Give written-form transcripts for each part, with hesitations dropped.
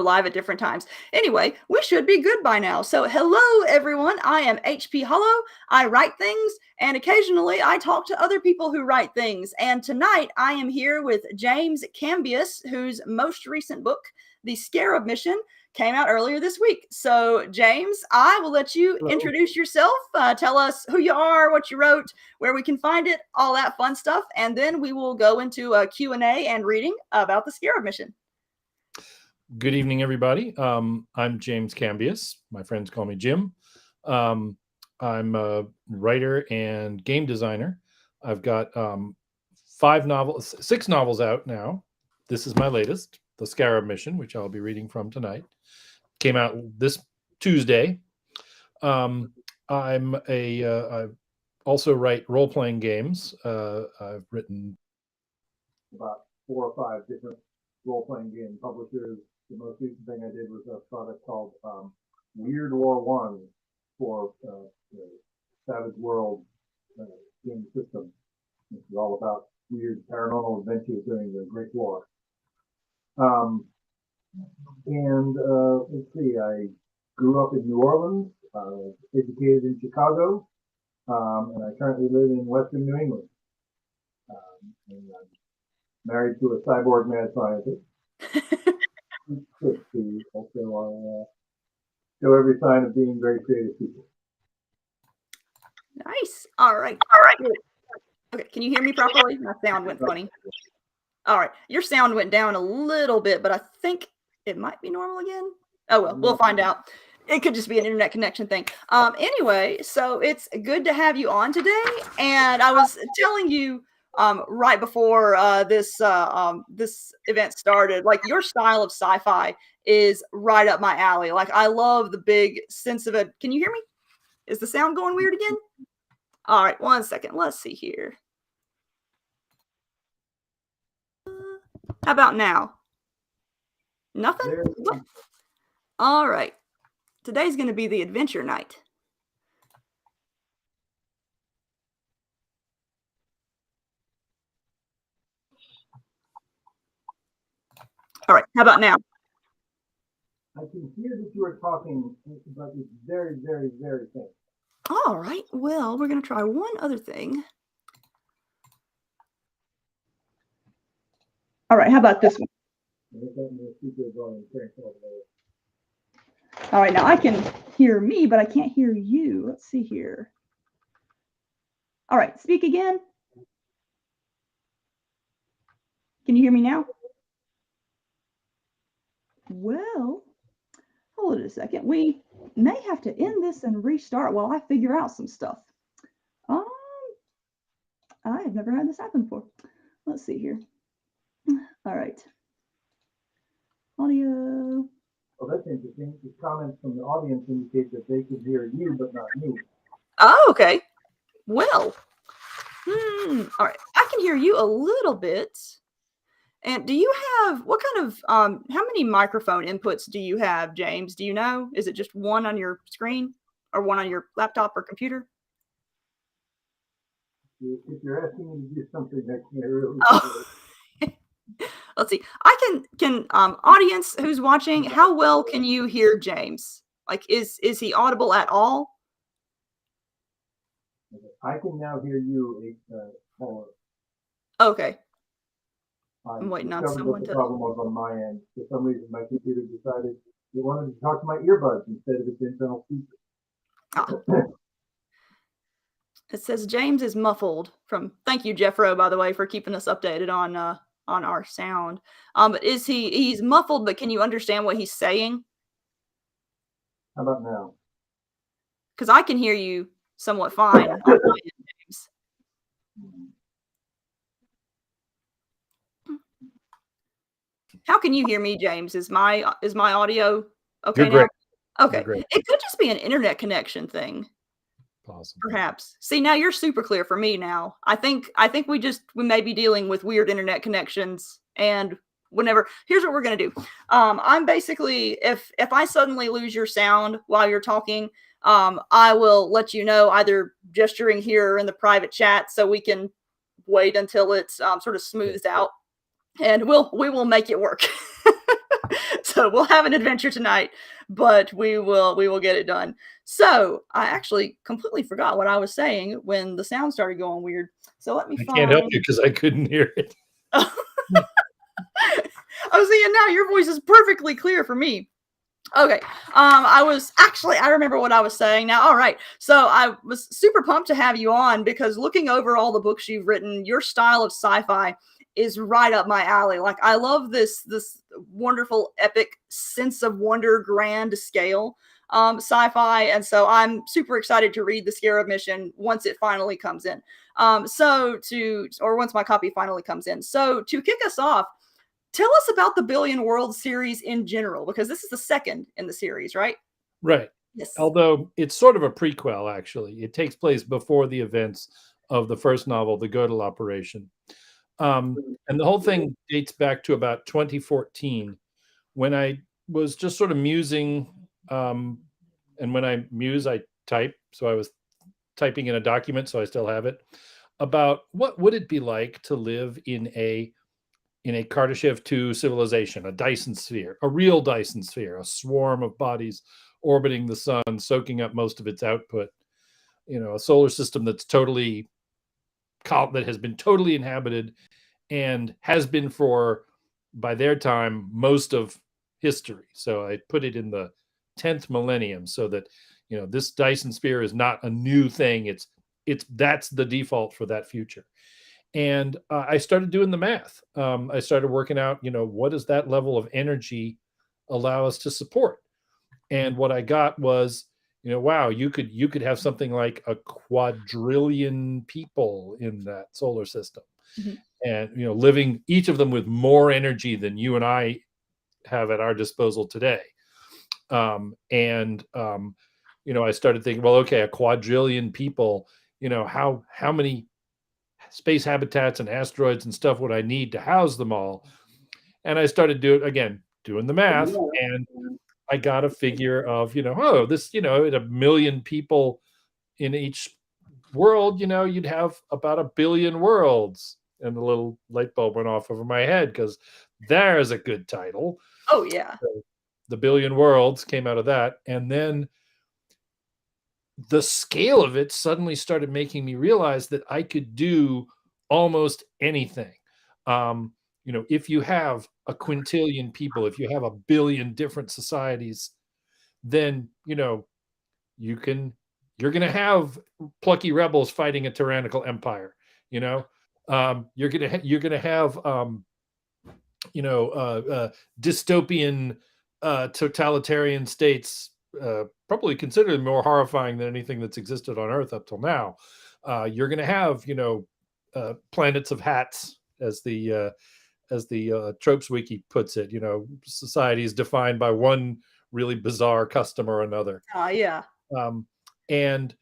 live at different times. Anyway, we should be good by now. So hello everyone, I am HP Holo. I write things and occasionally I talk to other people who write things. And tonight I am here with James Cambias, whose most recent book, The SCARAB Mission, came out earlier this week. So James, I will let you introduce yourself, tell us who you are, what you wrote, where we can find it, all that fun stuff. And then we will go into a Q&A and reading about the SCARAB Mission. Good evening, everybody. I'm James Cambias. My friends call me Jim. I'm a writer and game designer. I've got 6 novels out now. This is my latest, The SCARAB Mission, which I'll be reading from tonight. Came out this Tuesday. I also write role-playing games. I've written about 4 or 5 different role-playing game publishers. The most recent thing I did was a product called Weird War One for the Savage World game system. This is all about weird paranormal adventures during the Great War. Let's see, I grew up in New Orleans, educated in Chicago, and I currently live in Western New England. And I'm married to a cyborg mad scientist. Also show every sign of being very creative people. Nice. All right. Okay, can you hear me properly? My sound went funny. All right, your sound went down a little bit, but I think it might be normal again. Oh well, we'll find out. It could just be an internet connection thing. Anyway, so it's good to have you on today. And I was telling you right before this event started, like your style of sci-fi is right up my alley. Like I love the big sense of it. Can you hear me? Is the sound going weird again? All right, 1 second. Let's see here. How about now? Nothing? All right. Today's going to be the adventure night. All right. How about now? I can hear that you are talking, but it's very, very, very faint. All right. Well, we're going to try one other thing. All right. How about this one? All right. Now I can hear me, but I can't hear you. Let's see here. All right. Speak again. Can you hear me now? Well, hold it a second. We may have to end this and restart while I figure out some stuff. I have never had this happen before. Let's see here. All right. Audio. Well, that's interesting. The comments from the audience indicate that they can hear you, but not me. Oh, okay. Well, all right. I can hear you a little bit. And do you have, what kind of, how many microphone inputs do you have, James? Do you know? Is it just one on your screen or one on your laptop or computer? If you're asking me to do something, I can't really. Oh. Let's see. I can audience who's watching, how well can you hear James? Like, is he audible at all? I can now hear you. Okay. I'm waiting on someone to. The problem was on my end. For some reason, my computer decided it wanted to talk to my earbuds instead of its internal speaker. Oh. It says James is muffled from. Thank you, Jeffro, by the way, for keeping us updated on our sound. But he's muffled, but can you understand what he's saying? How about now? Because I can hear you somewhat fine on my end, James. How can you hear me, James? Is my audio okay You're great. now? Okay. You're great. It could just be an internet connection thing. Possibly. Perhaps. See, now you're super clear for me now. I think we may be dealing with weird internet connections, and whenever, here's what we're gonna do. I'm basically, if I suddenly lose your sound while you're talking, I will let you know, either gesturing here or in the private chat, so we can wait until it's sort of smoothed out. And we will make it work. So we'll have an adventure tonight, but we will get it done. So I actually completely forgot what I was saying when the sound started going weird. So let me I find. can't help you because I couldn't hear it. Oh, see, and now your voice is perfectly clear for me. Okay. I remember what I was saying now. All right. So I was super pumped to have you on because looking over all the books you've written, your style of sci-fi is right up my alley. Like I love this wonderful epic sense of wonder, grand scale sci-fi. And so I'm super excited to read the SCARAB mission once it finally comes in. Once my copy finally comes in. So to kick us off, tell us about the Billion Worlds series in general, because this is the second in the series, right? Right. Yes. Although it's sort of a prequel, actually. It takes place before the events of the first novel, The Gödel Operation. And the whole thing dates back to about 2014 when I was just sort of musing. And when I muse, I type. So I was typing in a document, so I still have it, about what would it be like to live in a Kardashev 2 civilization, a Dyson sphere, a real Dyson sphere, a swarm of bodies orbiting the sun, soaking up most of its output. A solar system that has been totally inhabited and has been for, by their time, most of history. So I put it in the 10th millennium so that, this Dyson sphere is not a new thing. That's the default for that future. And I started doing the math. I started working out, what does that level of energy allow us to support? And what I got was, wow, you could have something like a quadrillion people in that solar system. Mm-hmm. And, living, each of them with more energy than you and I have at our disposal today. I started thinking, well, okay, a quadrillion people, how many space habitats and asteroids and stuff would I need to house them all? And I started doing the math, and I got a figure of, at 1 million people in each world, you'd have about 1 billion worlds. And the little light bulb went off over my head because there's a good title. Oh, yeah. So the Billion Worlds came out of that. And then the scale of it suddenly started making me realize that I could do almost anything. If you have a quintillion people, if you have 1 billion different societies, then, you're going to have plucky rebels fighting a tyrannical empire. You're going to have, dystopian, totalitarian states, probably considered more horrifying than anything that's existed on Earth up till now. You're going to have, planets of hats, as the Tropes Wiki puts it. Society is defined by one really bizarre custom or another. Yeah. And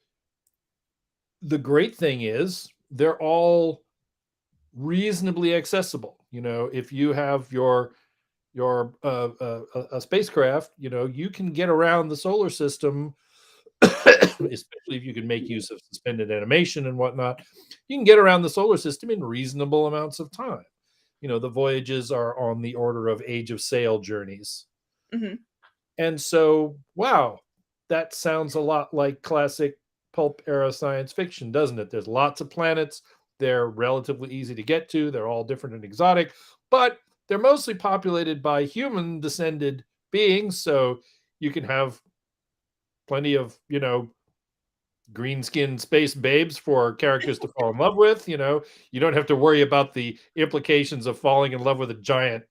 the great thing is they're all reasonably accessible. If you have your a spacecraft, you can get around the solar system, especially if you can make use of suspended animation and whatnot. You can get around the solar system in reasonable amounts of time. The voyages are on the order of age of sail journeys. Mm-hmm. And so, wow, that sounds a lot like classic pulp era science fiction, doesn't it? There's lots of planets. They're relatively easy to get to. They're all different and exotic, but they're mostly populated by human descended beings. So you can have plenty of, green skinned space babes for characters to fall in love with. You don't have to worry about the implications of falling in love with a giant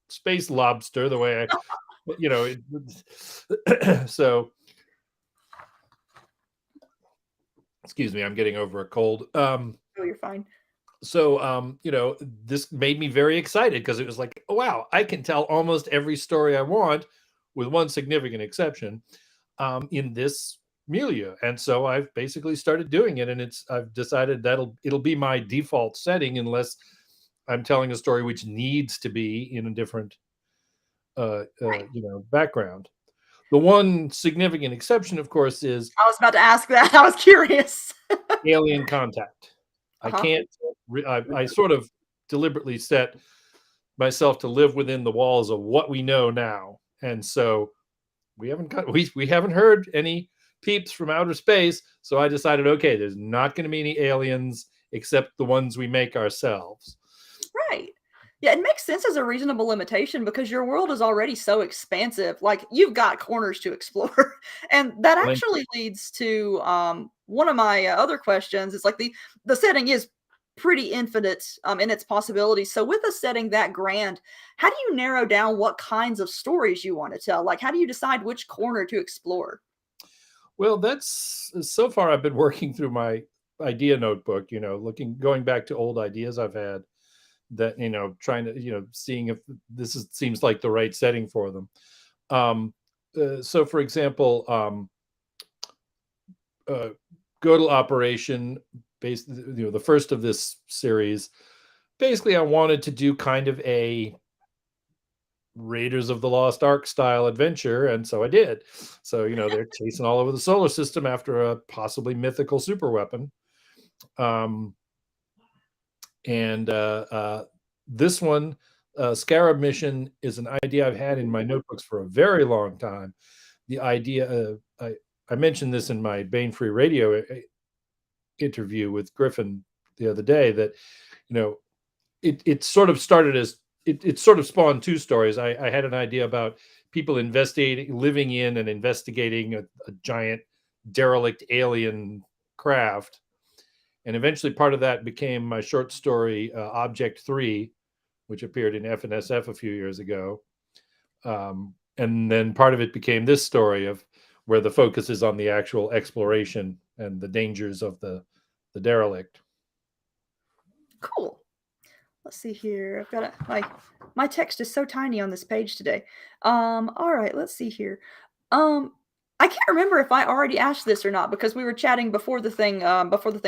space lobster the way so excuse me, I'm getting over a cold. Oh, you're fine. So, this made me very excited because it was like, oh, wow, I can tell almost every story I want, with one significant exception, in this milieu. And so I've basically started doing it, and I've decided it'll be my default setting unless I'm telling a story which needs to be in a different, background. The one significant exception, of course, is I was about to ask that. I was curious. Alien Contact. I can't. I sort of deliberately set myself to live within the walls of what we know now, and so we haven't heard any peeps from outer space. So I decided, okay, there's not going to be any aliens except the ones we make ourselves. Right. Yeah, it makes sense as a reasonable limitation because your world is already so expansive. Like you've got corners to explore, and that actually leads to one of my other questions. It's like the setting is pretty infinite in its possibilities. So with a setting that grand, how do you narrow down what kinds of stories you want to tell? Like how do you decide which corner to explore? Well, that's so far I've been working through my idea notebook, going back to old ideas I've had that, trying to, seeing if seems like the right setting for them. So for example, Godel Operation, based, the first of this series, basically I wanted to do kind of a Raiders of the Lost Ark style adventure, and so I did. So they're chasing all over the solar system after a possibly mythical super weapon. And this one, SCARAB Mission, is an idea I've had in my notebooks for a very long time. The idea, I mentioned this in my Bane Free Radio interview with Griffin the other day, that it sort of started as it sort of spawned two stories. I had an idea about people living in and investigating a giant derelict alien craft. And eventually part of that became my short story, Object 3, which appeared in FNSF a few years ago. And then part of it became this story of where the focus is on the actual exploration and the dangers of the derelict. Cool. Let's see here. I've got my text is so tiny on this page today. All right, let's see here. I can't remember if I already asked this or not because we were chatting before the thing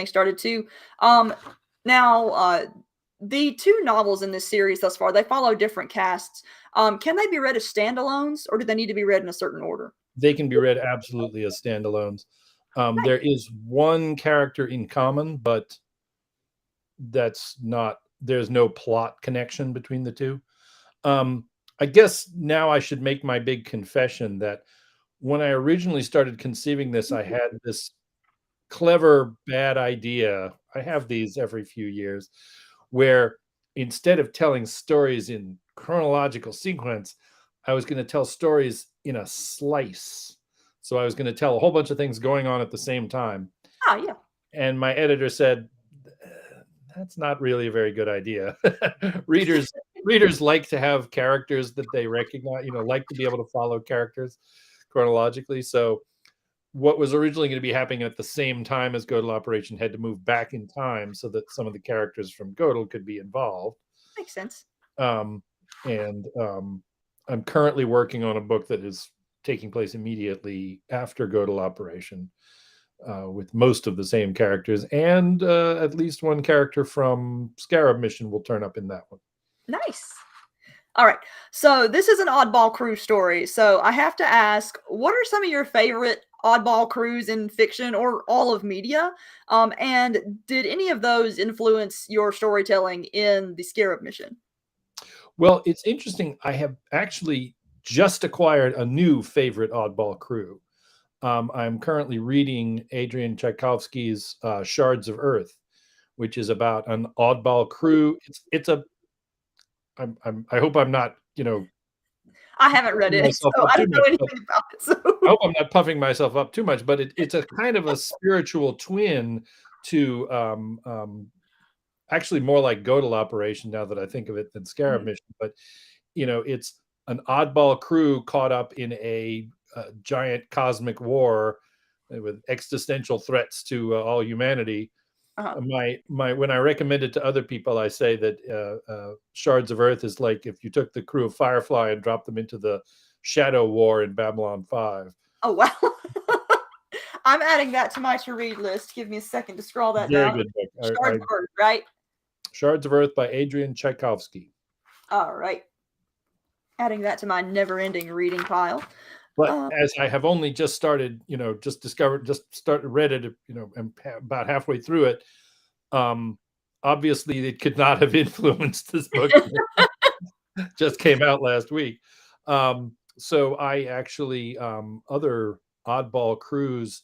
started too. Now the two novels in this series thus far, they follow different casts. Can they be read as standalones or do they need to be read in a certain order? They can be read absolutely as standalones. Nice. There is one character in common, but there's no plot connection between the two. I guess now I should make my big confession that when I originally started conceiving this, I had this clever, bad idea. I have these every few years, where instead of telling stories in chronological sequence, I was going to tell stories in a slice. So I was going to tell a whole bunch of things going on at the same time. Oh, yeah. And my editor said, that's not really a very good idea. Readers like to have characters that they recognize, like to be able to follow characters chronologically. So what was originally going to be happening at the same time as Godel Operation had to move back in time so that some of the characters from Godel could be involved. Makes sense. I'm currently working on a book that is taking place immediately after Godel Operation, with most of the same characters, and at least one character from SCARAB Mission will turn up in that one. Nice. All right. So this is an oddball crew story. So I have to ask, what are some of your favorite oddball crews in fiction or all of media? And did any of those influence your storytelling in the SCARAB Mission? Well, it's interesting. I have actually just acquired a new favorite oddball crew. I'm currently reading Adrian Tchaikovsky's Shards of Earth, which is about an oddball crew. I hope I'm not, I haven't read it, so I don't know anything about it. So. I hope I'm not puffing myself up too much, but it's a kind of a spiritual twin to actually more like Godel Operation now that I think of it than SCARAB Mission. But it's an oddball crew caught up in a giant cosmic war with existential threats to all humanity. Uh-huh. When I recommend it to other people, I say that Shards of Earth is like if you took the crew of Firefly and dropped them into the Shadow War in Babylon 5. Oh, wow. I'm adding that to my to-read list. Give me a second to scroll that down. Very good book. Shards of Earth, right? Shards of Earth by Adrian Tchaikovsky. All right. Adding that to my never-ending reading pile. But as I have only just started, read it, and about halfway through it, obviously it could not have influenced this book. Just came out last week. So I actually other oddball crews.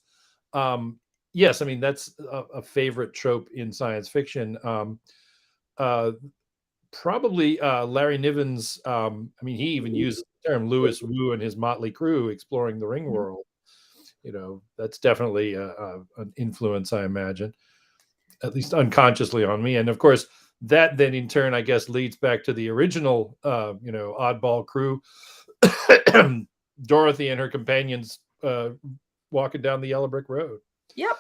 Yes, I mean that's a favorite trope in science fiction. Uh, Probably Larry Niven's. I mean, he even used the term Louis Wu and his motley crew exploring the ring Mhm. world. That's definitely an influence, I imagine, at least unconsciously on me. And of course, that then in turn, I guess, leads back to the original, oddball crew, Dorothy and her companions walking down the yellow brick road. Yep.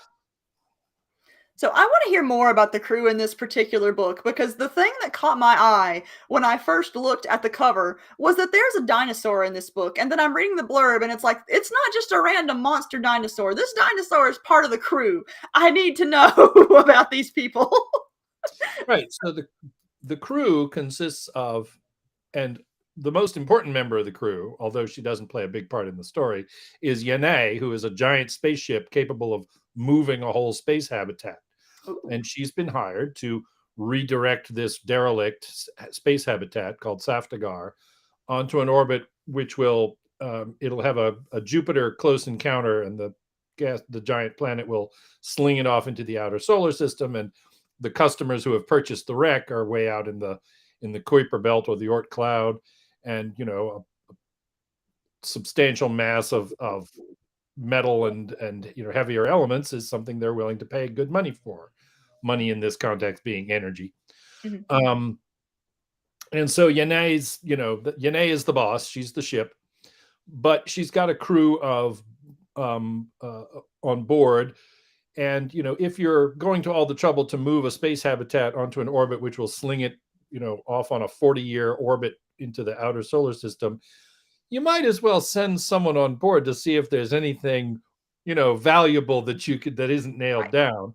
So I want to hear more about the crew in this particular book, because the thing that caught my eye when I first looked at the cover was that there's a dinosaur in this book, and then I'm reading the blurb and it's like, it's not just a random monster dinosaur. This dinosaur is part of the crew. I need to know about these people. Right. So the crew consists of, and the most important member of the crew, although she doesn't play a big part in the story, is Yanae, who is a giant spaceship capable of moving a whole space habitat. Ooh. And she's been hired to redirect this derelict space habitat called Safdaghar onto an orbit which will it'll have a Jupiter close encounter, and the giant planet will sling it off into the outer solar system. And the customers who have purchased the wreck are way out in the Kuiper belt or the Oort cloud, and a substantial mass of metal and heavier elements is something they're willing to pay good money for. Money in this context being energy. Mhm. And so Yanae is the boss. She's the ship, but she's got a crew of on board. And if you're going to all the trouble to move a space habitat onto an orbit which will sling it off on a 40-year orbit into the outer solar system, you might as well send someone on board to see if there's anything valuable that isn't nailed down.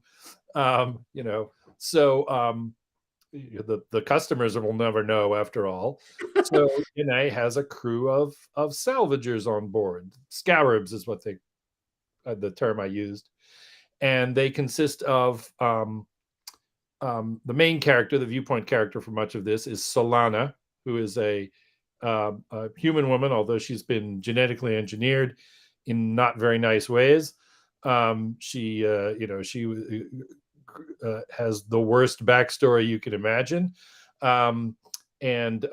So the customers will never know, after all. So Yanae has a crew of salvagers on board. Scarabs is what the term I used. And they consist of the main character, the viewpoint character for much of this is Solana, who is a human woman, although she's been genetically engineered in not very nice ways. She has the worst backstory you can imagine. And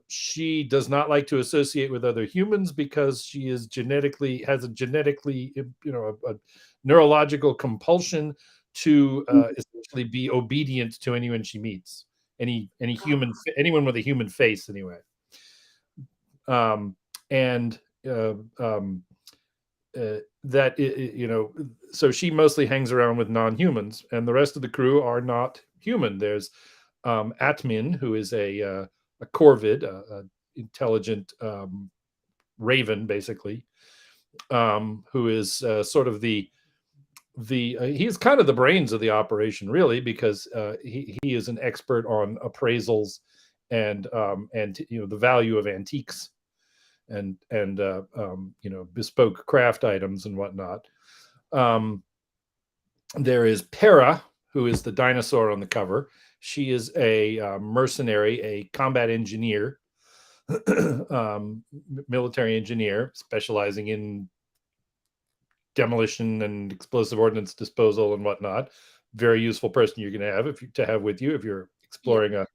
she does not like to associate with other humans because she has a genetically, a neurological compulsion to essentially be obedient to anyone she meets, anyone with a human face, anyway. And that so she mostly hangs around with non-humans, and the rest of the crew are not human. There's Atmin, who is a corvid, a intelligent raven, basically, who is sort of he's kind of the brains of the operation, really, because he is an expert on appraisals and the value of antiques and bespoke craft items and whatnot. There is Para, who is the dinosaur on the cover. She is a mercenary, a combat engineer, military engineer, specializing in demolition and explosive ordnance disposal and whatnot. Very useful person you're going to have with you if you're exploring a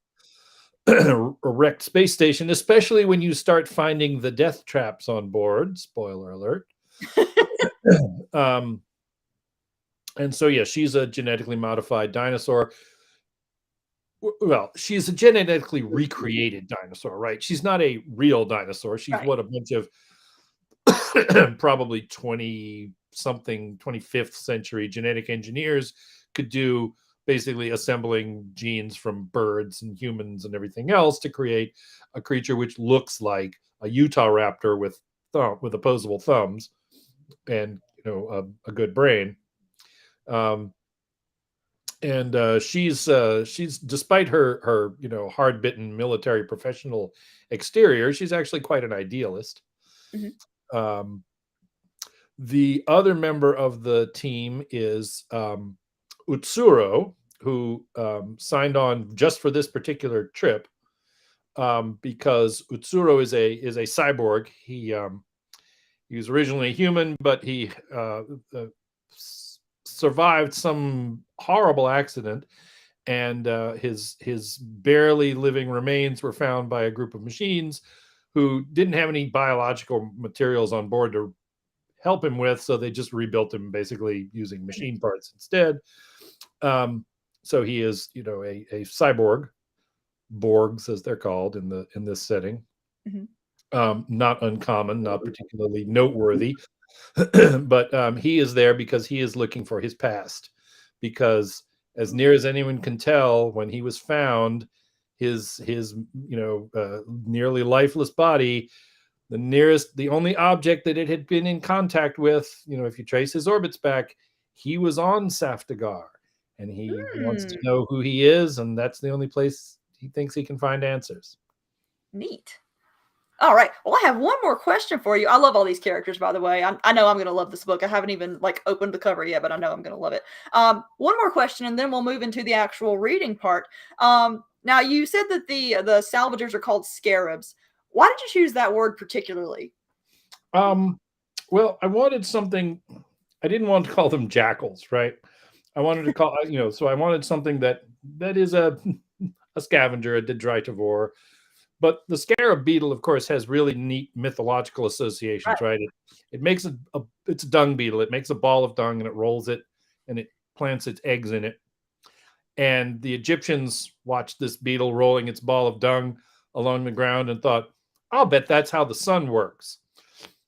wrecked space station, especially when you start finding the death traps on board. Spoiler alert. And so, yeah, she's a genetically modified dinosaur. Well, she's a genetically recreated dinosaur, right? She's not a real dinosaur. She's what a bunch of probably 25th century genetic engineers could do, basically assembling genes from birds and humans and everything else to create a creature which looks like a Utah raptor with opposable thumbs and a good brain. And she's despite her hard-bitten military professional exterior, she's actually quite an idealist. Mm-hmm. The other member of the team is Utsuro, who signed on just for this particular trip. because Utsuro is a cyborg. He was originally human, but he survived some horrible accident, and his barely living remains were found by a group of machines who didn't have any biological materials on board to help him with, so they just rebuilt him basically using machine parts instead. So he is, a cyborg, Borgs as they're called in this setting. Not uncommon, not particularly noteworthy, but he is there because he is looking for his past. Because as near as anyone can tell, when he was found, his nearly lifeless body, the only object that it had been in contact with, if you trace his orbits back, he was on Safdaghar, and he wants to know who he is, and that's the only place he thinks he can find answers. Neat. All right. Well, I have one more question for you. I love all these characters, by the way. I know I'm going to love this book. I haven't even opened the cover yet, but I know I'm going to love it. One more question, and then we'll move into the actual reading part. Now, you said that the salvagers are called scarabs. Why did you choose that word particularly? Well, I wanted something. I didn't want to call them jackals, right? I wanted to call, so I wanted something that is a scavenger, a detritivore. But the scarab beetle, of course, has really neat mythological associations, right? It makes it's a dung beetle. It makes a ball of dung and it rolls it and it plants its eggs in it. And the Egyptians watched this beetle rolling its ball of dung along the ground and thought, I'll bet that's how the sun works.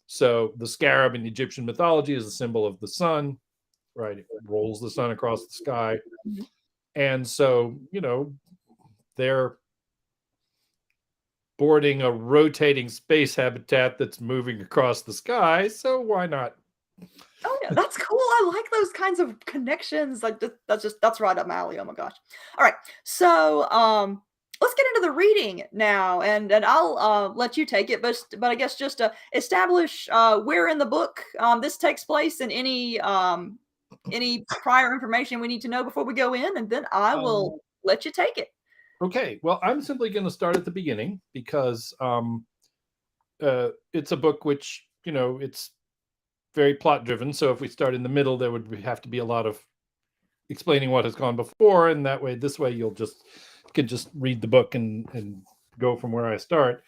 So the scarab in Egyptian mythology is a symbol of the sun, right? It rolls the sun across the sky. And so, they're boarding a rotating space habitat that's moving across the sky, so why not? Oh yeah, that's cool. I like those kinds of connections. That's right up my alley. Oh my gosh. All right, so let's get into the reading now, and I'll let you take it, but I guess just to establish where in the book this takes place and any prior information we need to know before we go in, and then I will let you take it. Okay, well, I'm simply going to start at the beginning because it's a book which, it's very plot driven. So if we start in the middle, there would have to be a lot of explaining what has gone before. And this way you'll can just read the book and go from where I stop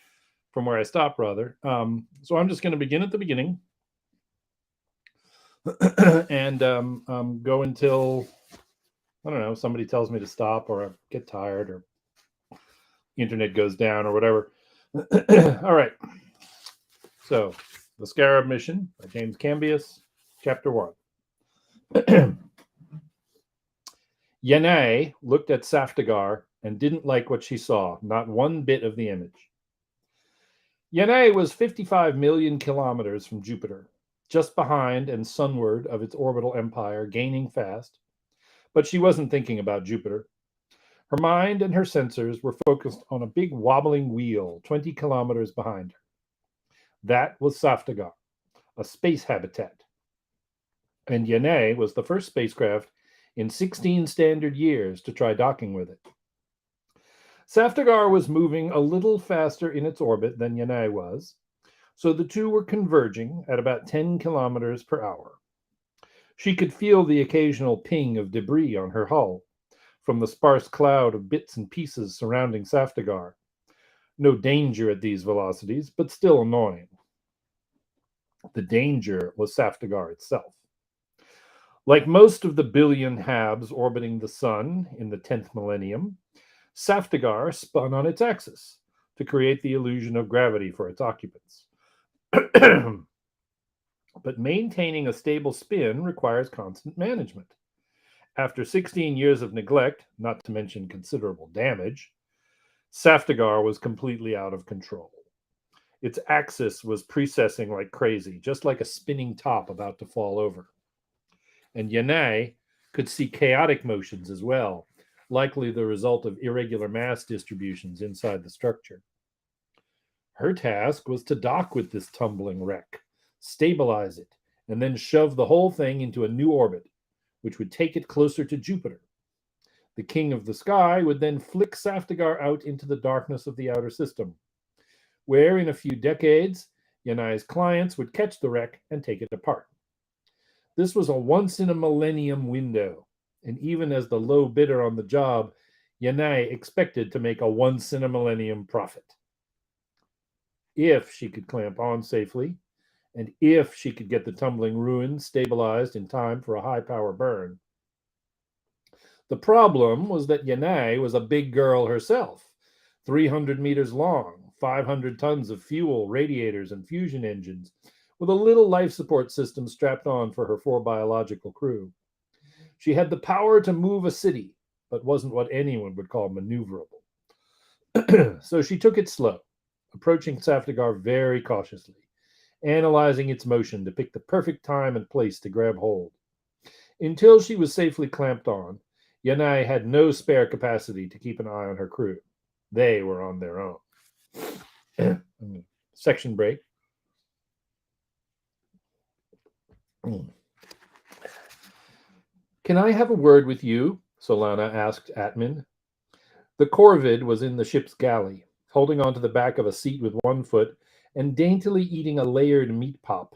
rather. So I'm just going to begin at the beginning and go until, I don't know, somebody tells me to stop or I get tired or internet goes down or whatever. All right. So, The Scarab Mission by James Cambias, Chapter 1. Yanai looked at Safdaghar and didn't like what she saw, not one bit of the image. Yanai was 55 million kilometers from Jupiter, just behind and sunward of its orbital empire, gaining fast. But she wasn't thinking about Jupiter. Her mind and her sensors were focused on a big wobbling wheel 20 kilometers behind her. That was Safdaghar, a space habitat. And Yanai was the first spacecraft in 16 standard years to try docking with it. Safdaghar was moving a little faster in its orbit than Yanai was, so the two were converging at about 10 kilometers per hour. She could feel the occasional ping of debris on her hull from the sparse cloud of bits and pieces surrounding Safdaghar. No danger at these velocities, but still annoying. The danger was Safdaghar itself. Like most of the billion Habs orbiting the sun in the 10th millennium, Safdaghar spun on its axis to create the illusion of gravity for its occupants. But maintaining a stable spin requires constant management. After 16 years of neglect, not to mention considerable damage, Safdaghar was completely out of control. Its axis was precessing like crazy, just like a spinning top about to fall over. And Yanai could see chaotic motions as well, likely the result of irregular mass distributions inside the structure. Her task was to dock with this tumbling wreck, stabilize it, and then shove the whole thing into a new orbit, which would take it closer to Jupiter. The king of the sky would then flick Safdaghar out into the darkness of the outer system, where in a few decades, Yanai's clients would catch the wreck and take it apart. This was a once-in-a-millennium window, and even as the low bidder on the job, Yanai expected to make a once-in-a-millennium profit. If she could clamp on safely, and if she could get the tumbling ruins stabilized in time for a high-power burn. The problem was that Yanai was a big girl herself, 300 meters long, 500 tons of fuel, radiators, and fusion engines, with a little life support system strapped on for her 4 biological crew. She had the power to move a city, but wasn't what anyone would call maneuverable. So she took it slow, approaching Safdaghar very cautiously, analyzing its motion to pick the perfect time and place to grab hold. Until she was safely clamped on, Yanai had no spare capacity to keep an eye on her crew. They were on their own. Section break. Can I have a word with you? Solana asked Atmin. The corvid was in the ship's galley, holding onto the back of a seat with one foot and daintily eating a layered meat pop.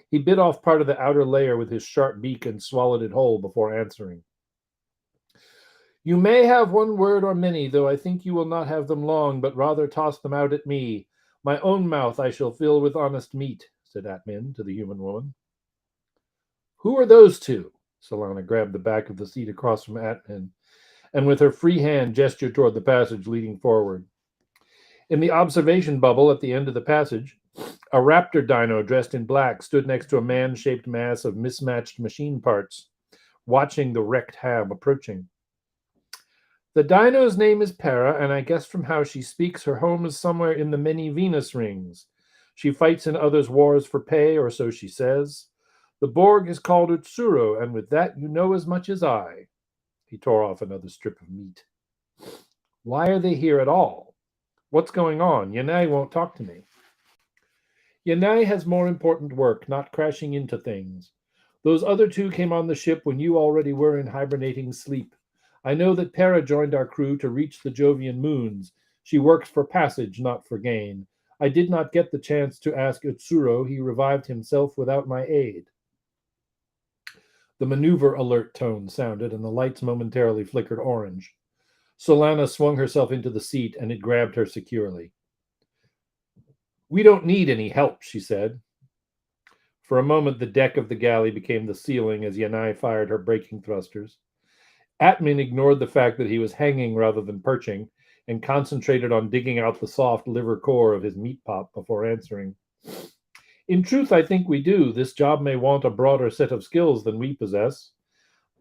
He bit off part of the outer layer with his sharp beak and swallowed it whole before answering. You may have one word or many, though I think you will not have them long, but rather toss them out at me. My own mouth I shall fill with honest meat, said Atmin to the human woman. Who are those two? Solana grabbed the back of the seat across from Atmin, and with her free hand gestured toward the passage leading forward. In the observation bubble at the end of the passage, a raptor dino dressed in black stood next to a man-shaped mass of mismatched machine parts, watching the wrecked hab approaching. The dino's name is Para, and I guess from how she speaks, her home is somewhere in the many Venus rings. She fights in others' wars for pay, or so she says. The Borg is called Utsuro, and with that you know as much as I. He tore off another strip of meat. Why are they here at all? What's going on? Yanai won't talk to me. Yanai has more important work, not crashing into things. Those other two came on the ship when you already were in hibernating sleep. I know that Para joined our crew to reach the Jovian moons. She works for passage, not for gain. I did not get the chance to ask Utsuro. He revived himself without my aid. The maneuver alert tone sounded, and the lights momentarily flickered orange. Solana swung herself into the seat, and it grabbed her securely. We don't need any help, she said. For a moment, the deck of the galley became the ceiling as Yanai fired her braking thrusters. Atmin ignored the fact that he was hanging rather than perching, and concentrated on digging out the soft liver core of his meat pop before answering. In truth, I think we do. This job may want a broader set of skills than we possess.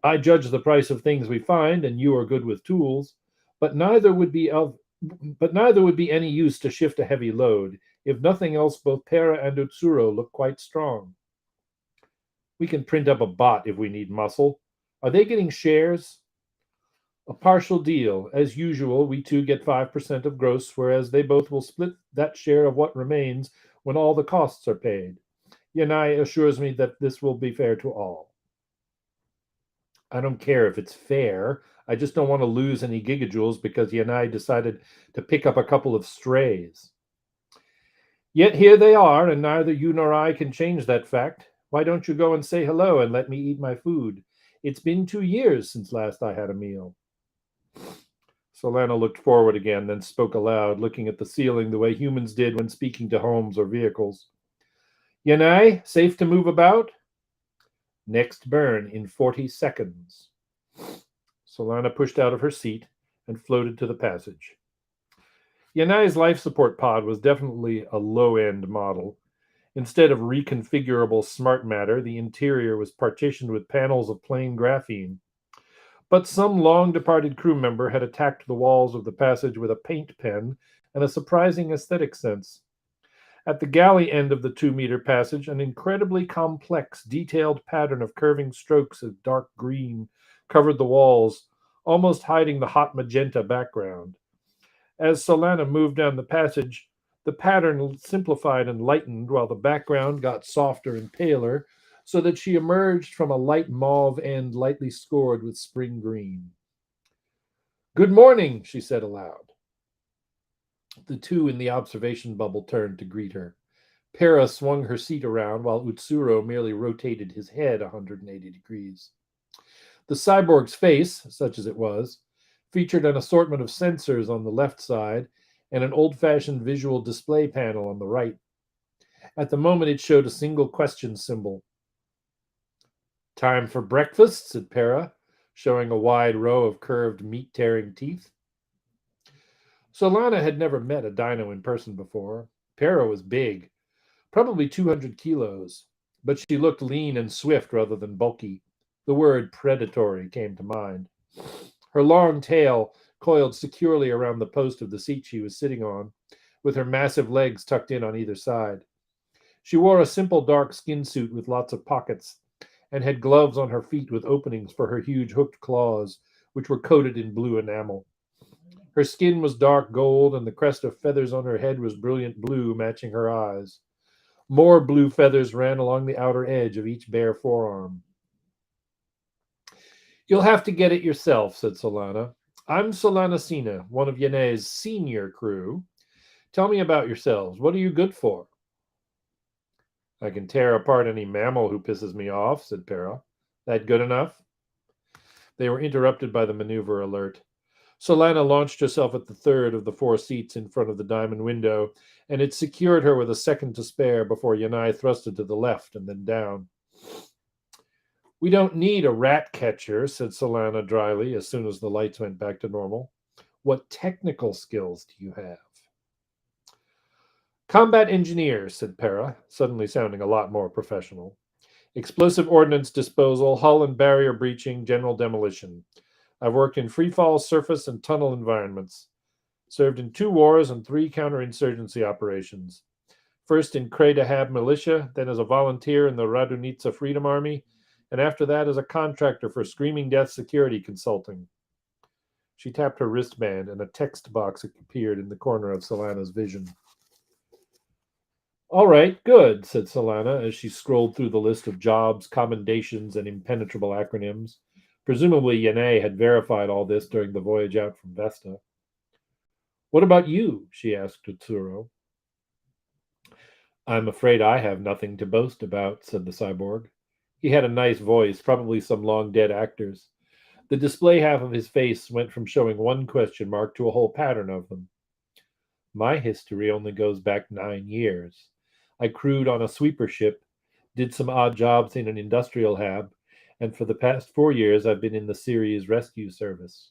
I judge the price of things we find, and you are good with tools, but neither would be any use to shift a heavy load. If nothing else, both Para and Utsuro look quite strong. We can print up a bot if we need muscle. Are they getting shares? A partial deal. As usual, we two get 5% of gross, whereas they both will split that share of what remains when all the costs are paid. Yanai assures me that this will be fair to all. I don't care if it's fair. I just don't want to lose any gigajoules because Yanai decided to pick up a couple of strays. Yet here they are, and neither you nor I can change that fact. Why don't you go and say hello and let me eat my food? It's been 2 years since last I had a meal. Solana looked forward again, then spoke aloud, looking at the ceiling the way humans did when speaking to homes or vehicles. Yanai, safe to move about? Next burn in 40 seconds. Solana pushed out of her seat and floated to the passage. Yanai's life support pod was definitely a low-end model. Instead of reconfigurable smart matter, the interior was partitioned with panels of plain graphene. But some long-departed crew member had attacked the walls of the passage with a paint pen and a surprising aesthetic sense. At the galley end of the 2-meter passage, an incredibly complex, detailed pattern of curving strokes of dark green covered the walls, almost hiding the hot magenta background. As Solana moved down the passage, the pattern simplified and lightened while the background got softer and paler, so that she emerged from a light mauve end lightly scored with spring green. Good morning, she said aloud. The two in the observation bubble turned to greet her. Para swung her seat around while Utsuro merely rotated his head 180 degrees. The cyborg's face, such as it was, featured an assortment of sensors on the left side and an old-fashioned visual display panel on the right. At the moment, it showed a single question symbol. Time for breakfast, said Para, showing a wide row of curved meat-tearing teeth. Solana had never met a dino in person before. Para was big, probably 200 kilos, but she looked lean and swift rather than bulky. The word predatory came to mind. Her long tail coiled securely around the post of the seat she was sitting on, with her massive legs tucked in on either side. She wore a simple dark skin suit with lots of pockets, and had gloves on her feet with openings for her huge hooked claws, which were coated in blue enamel. Her skin was dark gold, and the crest of feathers on her head was brilliant blue, matching her eyes. More blue feathers ran along the outer edge of each bare forearm. You'll have to get it yourself, said Solana. I'm Solana Sina, one of Yane's senior crew. Tell me about yourselves. What are you good for? I can tear apart any mammal who pisses me off, said Para. That good enough? They were interrupted by the maneuver alert. Solana launched herself at the third of the four seats in front of the diamond window, and it secured her with a second to spare before Yanai thrusted to the left and then down. We don't need a rat catcher, said Solana dryly as soon as the lights went back to normal. What technical skills do you have? Combat engineer, said Para, suddenly sounding a lot more professional. Explosive ordnance disposal, hull and barrier breaching, general demolition. I've worked in freefall, surface, and tunnel environments. Served in 2 wars and 3 counterinsurgency operations. First in Kraydahab militia, then as a volunteer in the Radunitsa Freedom Army, and after that as a contractor for Screaming Death Security Consulting. She tapped her wristband, and a text box appeared in the corner of Solana's vision. All right, good, said Solana as she scrolled through the list of jobs, commendations, and impenetrable acronyms. Presumably, Yane had verified all this during the voyage out from Vesta. What about you? She asked Utsuro. I'm afraid I have nothing to boast about, said the cyborg. He had a nice voice, probably some long-dead actor's. The display half of his face went from showing one question mark to a whole pattern of them. My history only goes back 9 years. I crewed on a sweeper ship, did some odd jobs in an industrial hab, and for the past 4 years I've been in the Ceres Rescue Service.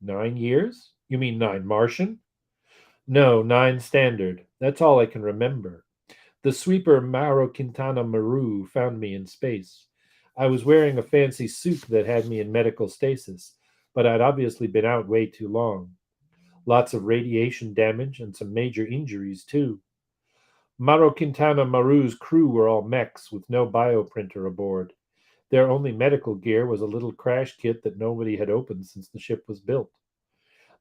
9 years? You mean 9 Martian? No, 9 Standard. That's all I can remember. The sweeper Mauro Quintana Maru found me in space. I was wearing a fancy suit that had me in medical stasis, but I'd obviously been out way too long. Lots of radiation damage and some major injuries, too. Mauro Quintana Maru's crew were all mechs with no bioprinter aboard. Their only medical gear was a little crash kit that nobody had opened since the ship was built.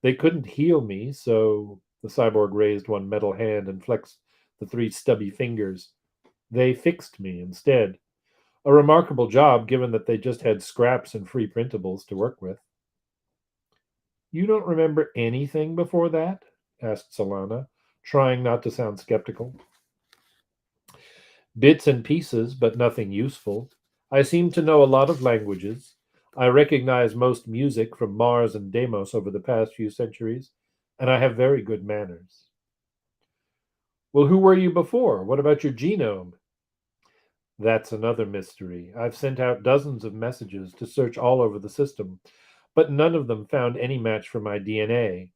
They couldn't heal me, so the cyborg raised one metal hand and flexed the 3 stubby fingers. They fixed me instead. A remarkable job, given that they just had scraps and free printables to work with. You don't remember anything before that? Asked Solana, trying not to sound skeptical. Bits and pieces, but nothing useful. I seem to know a lot of languages. I recognize most music from Mars and Deimos over the past few centuries, and I have very good manners. Well, who were you before? What about your genome? That's another mystery. I've sent out dozens of messages to search all over the system, but none of them found any match for my DNA.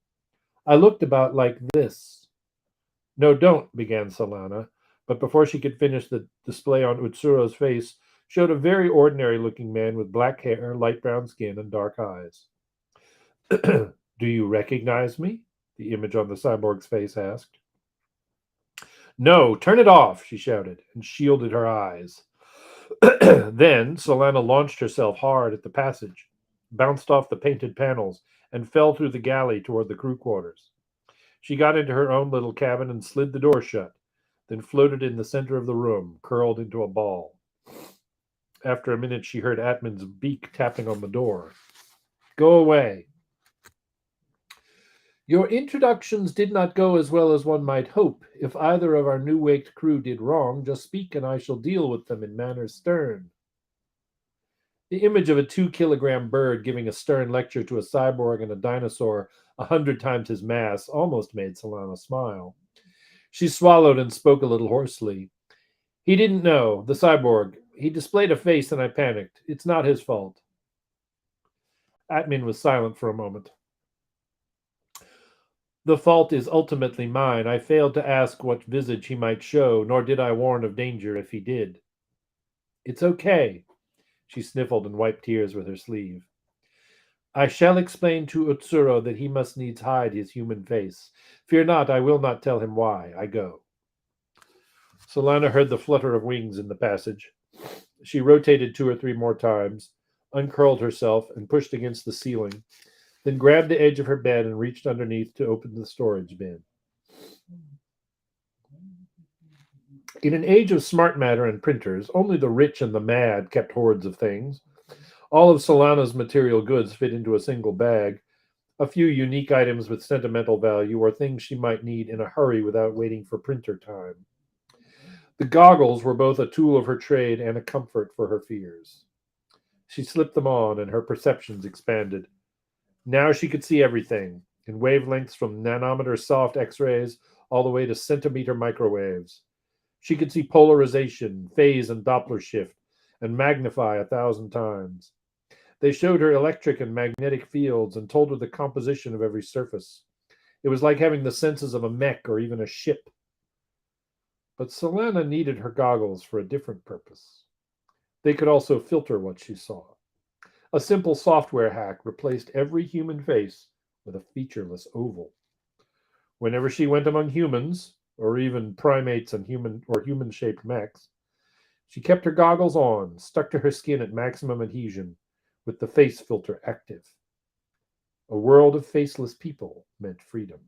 I looked about like this. No, don't, began Solana, but before she could finish, the display on Utsuro's face showed a very ordinary-looking man with black hair, light brown skin, and dark eyes. Do you recognize me? The image on the cyborg's face asked. No, turn it off, she shouted, and shielded her eyes. Then Solana launched herself hard at the passage, bounced off the painted panels, and fell through the galley toward the crew quarters. She got into her own little cabin and slid the door shut, then floated in the center of the room, curled into a ball. After a minute, she heard Atman's beak tapping on the door. Go away. Your introductions did not go as well as one might hope. If either of our new-waked crew did wrong, just speak and I shall deal with them in manner stern. The image of a 2-kilogram bird giving a stern lecture to a cyborg and a dinosaur 100 times his mass almost made Solana smile. She swallowed and spoke a little hoarsely. He didn't know, the cyborg. He displayed a face and I panicked. It's not his fault. Atmin was silent for a moment. The fault is ultimately mine. I failed to ask what visage he might show, nor did I warn of danger if he did. It's okay. She sniffled and wiped tears with her sleeve. I shall explain to Utsuro that he must needs hide his human face. Fear not, I will not tell him why. I go. Solana heard the flutter of wings in the passage. She rotated 2 or 3 more times, uncurled herself, and pushed against the ceiling, then grabbed the edge of her bed and reached underneath to open the storage bin. In an age of smart matter and printers, only the rich and the mad kept hoards of things. All of Solana's material goods fit into a single bag, a few unique items with sentimental value or things she might need in a hurry without waiting for printer time. The goggles were both a tool of her trade and a comfort for her fears. She slipped them on and her perceptions expanded. Now she could see everything, in wavelengths from nanometer soft X-rays all the way to centimeter microwaves. She could see polarization, phase and Doppler shift, and magnify 1,000 times. They showed her electric and magnetic fields and told her the composition of every surface. It was like having the senses of a mech or even a ship. But Solana needed her goggles for a different purpose. They could also filter what she saw. A simple software hack replaced every human face with a featureless oval. Whenever she went among humans, or even primates and human-shaped mechs, she kept her goggles on, stuck to her skin at maximum adhesion, with the face filter active. A world of faceless people meant freedom.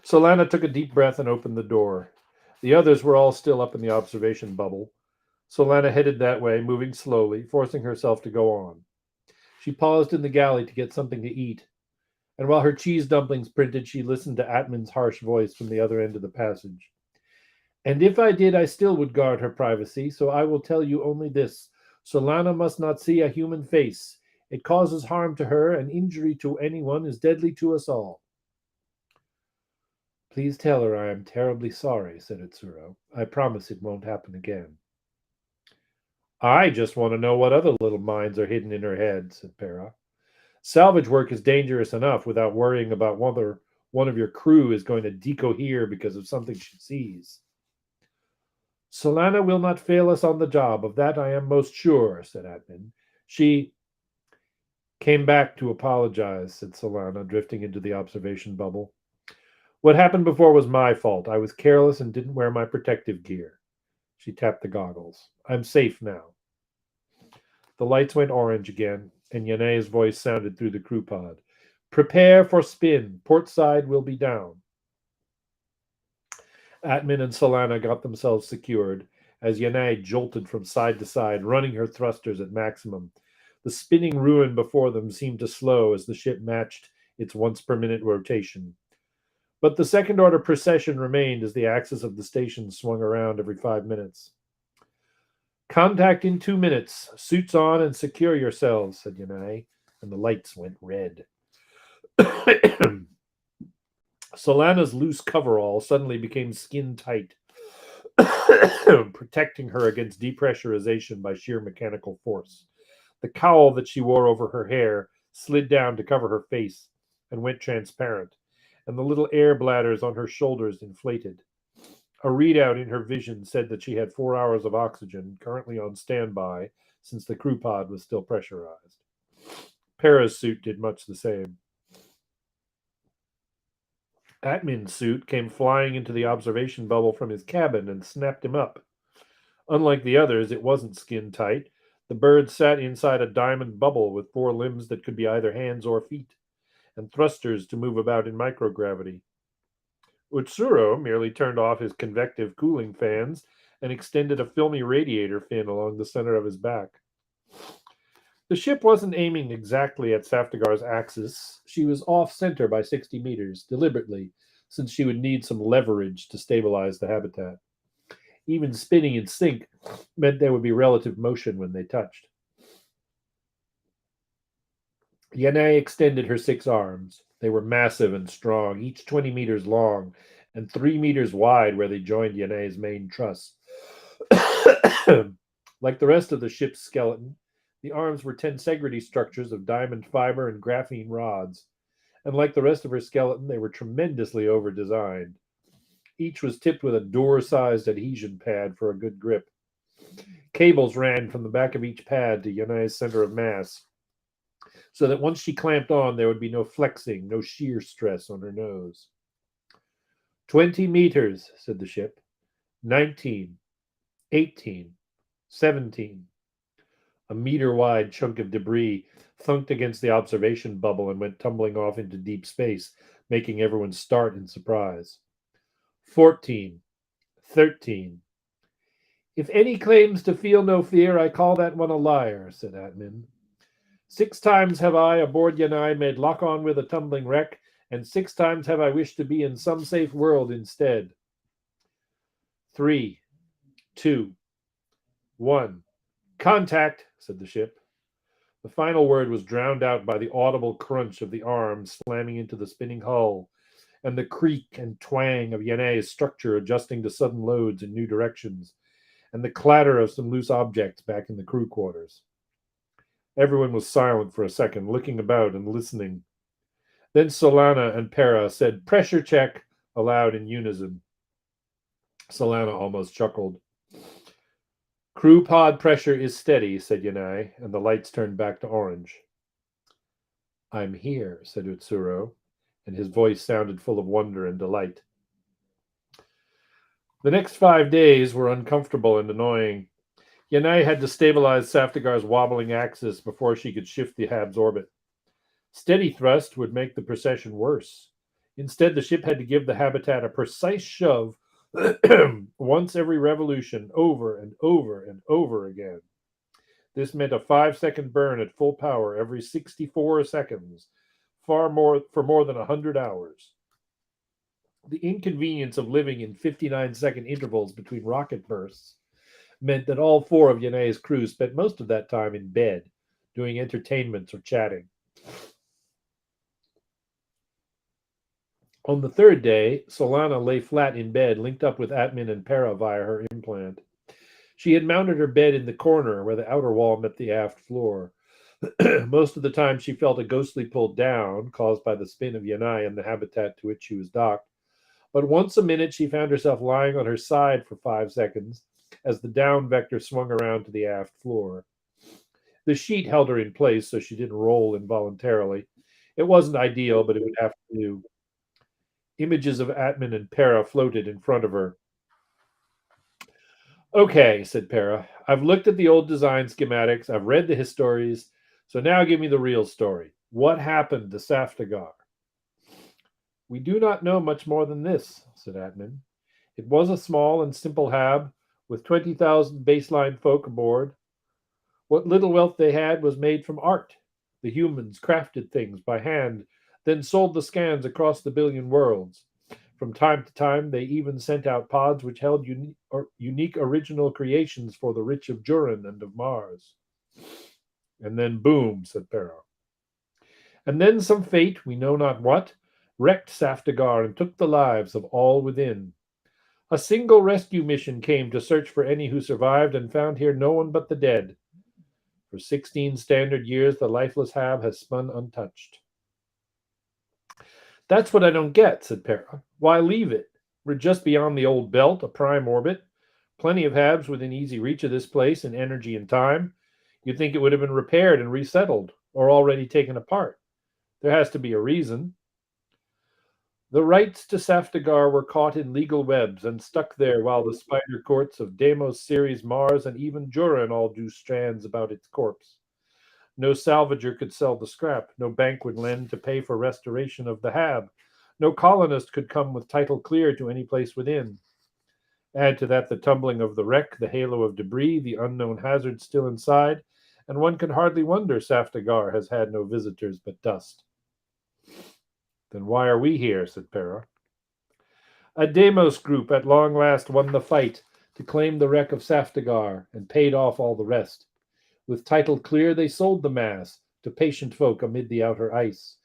Solana took a deep breath and opened the door. The others were all still up in the observation bubble. Solana headed that way, moving slowly, forcing herself to go on. She paused in the galley to get something to eat, and while her cheese dumplings printed, she listened to Atman's harsh voice from the other end of the passage. And if I did, I still would guard her privacy, so I will tell you only this. Solana must not see a human face. It causes harm to her, and injury to anyone is deadly to us all. Please tell her I am terribly sorry, said Utsuro. I promise it won't happen again. I just want to know what other little minds are hidden in her head, said Para. Salvage work is dangerous enough without worrying about whether one of your crew is going to decohere because of something she sees. Solana will not fail us on the job, of that I am most sure, said Atman. She came back to apologize, said Solana, drifting into the observation bubble. What happened before was my fault. I was careless and didn't wear my protective gear. She tapped the goggles. I'm safe now. The lights went orange again, and Yane's voice sounded through the crew pod. Prepare for spin. Port side will be down. Atman and Solana got themselves secured as Yane jolted from side to side, running her thrusters at maximum. The spinning ruin before them seemed to slow as the ship matched its once-per-minute rotation. But the second-order precession remained as the axis of the station swung around every 5 minutes. Contact in 2 minutes. Suits on and secure yourselves, said Yane, and the lights went red. Solana's loose coverall suddenly became skin-tight, protecting her against depressurization by sheer mechanical force. The cowl that she wore over her hair slid down to cover her face and went transparent, and the little air bladders on her shoulders inflated. A readout in her vision said that she had 4 hours of oxygen, currently on standby, since the crew pod was still pressurized. Para's suit did much the same. Atman's suit came flying into the observation bubble from his cabin and snapped him up. Unlike the others, it wasn't skin tight. The bird sat inside a diamond bubble with 4 limbs that could be either hands or feet, and thrusters to move about in microgravity. Utsuro merely turned off his convective cooling fans and extended a filmy radiator fin along the center of his back. The ship wasn't aiming exactly at Safdaghar's axis. She was off-center by 60 meters, deliberately, since she would need some leverage to stabilize the habitat. Even spinning in sync meant there would be relative motion when they touched. Yanai extended her 6 arms. They were massive and strong, each 20 meters long and 3 meters wide where they joined Yanai's main truss. Like the rest of the ship's skeleton, the arms were tensegrity structures of diamond fiber and graphene rods, and like the rest of her skeleton, they were tremendously over-designed. Each was tipped with a door-sized adhesion pad for a good grip. Cables ran from the back of each pad to Yanai's center of mass, so that once she clamped on, there would be no flexing, no shear stress on her nose. 20 meters, said the ship. 19, 18, 17. A meter-wide chunk of debris thunked against the observation bubble and went tumbling off into deep space, making everyone start in surprise. 14, 13. If any claims to feel no fear, I call that one a liar, said Atman. 6 times have I, aboard Yanai, made lock-on with a tumbling wreck, and 6 times have I wished to be in some safe world instead. 3, 2, 1. Contact, said the ship. The final word was drowned out by the audible crunch of the arms slamming into the spinning hull, and the creak and twang of Yanai's structure adjusting to sudden loads in new directions, and the clatter of some loose objects back in the crew quarters. Everyone was silent for a second, looking about and listening. Then Solana and Para said, "Pressure check," aloud in unison. Solana almost chuckled. "Crew pod pressure is steady," said Yanai, and the lights turned back to orange. "I'm here," said Utsuro, and his voice sounded full of wonder and delight. The next 5 days were uncomfortable and annoying. Yanai had to stabilize Safdaghar's wobbling axis before she could shift the Hab's orbit. Steady thrust would make the precession worse. Instead, the ship had to give the habitat a precise shove once every revolution, over and over and over again. This meant a 5-second burn at full power every 64 seconds, for more than 100 hours. The inconvenience of living in 59-second intervals between rocket bursts meant that all 4 of Yanai's crew spent most of that time in bed, doing entertainments or chatting. On the 3rd day, Solana lay flat in bed, linked up with Atman and Para via her implant. She had mounted her bed in the corner where the outer wall met the aft floor. Most of the time she felt a ghostly pull down, caused by the spin of Yanai and the habitat to which she was docked. But once a minute she found herself lying on her side for 5 seconds as the down vector swung around to the aft floor. The sheet held her in place so she didn't roll involuntarily. It wasn't ideal, but it would have to do. Images of Atman and Para floated in front of her. "Okay," said Para. "I've looked at the old design schematics. I've read the histories. So now give me the real story. What happened to Safdaghar?" "We do not know much more than this," said Atman. "It was a small and simple Hab with 20,000 baseline folk aboard. What little wealth they had was made from art. The humans crafted things by hand, then sold the scans across the billion worlds. From time to time, they even sent out pods which held unique original creations for the rich of Juran and of Mars." "And then boom," said Para. "And then some fate, we know not what, wrecked Safdaghar and took the lives of all within. A single rescue mission came to search for any who survived and found here no one but the dead. For 16 standard years, the lifeless Hab has spun untouched." "That's what I don't get," said Para. "Why leave it? We're just beyond the old belt, a prime orbit. Plenty of Habs within easy reach of this place in energy and time. You'd think it would have been repaired and resettled, or already taken apart. There has to be a reason." "The rights to Safdaghar were caught in legal webs and stuck there while the spider courts of Deimos, Ceres, Mars, and even Juran all drew strands about its corpse. No salvager could sell the scrap. No bank would lend to pay for restoration of the Hab. No colonist could come with title clear to any place within. Add to that the tumbling of the wreck, the halo of debris, the unknown hazards still inside, and one can hardly wonder Safdaghar has had no visitors but dust. Then why are we here? Said Para. A Deimos group at long last won the fight to claim the wreck of Safdaghar and paid off all the rest. With title clear, they sold the mass to patient folk amid the outer ice.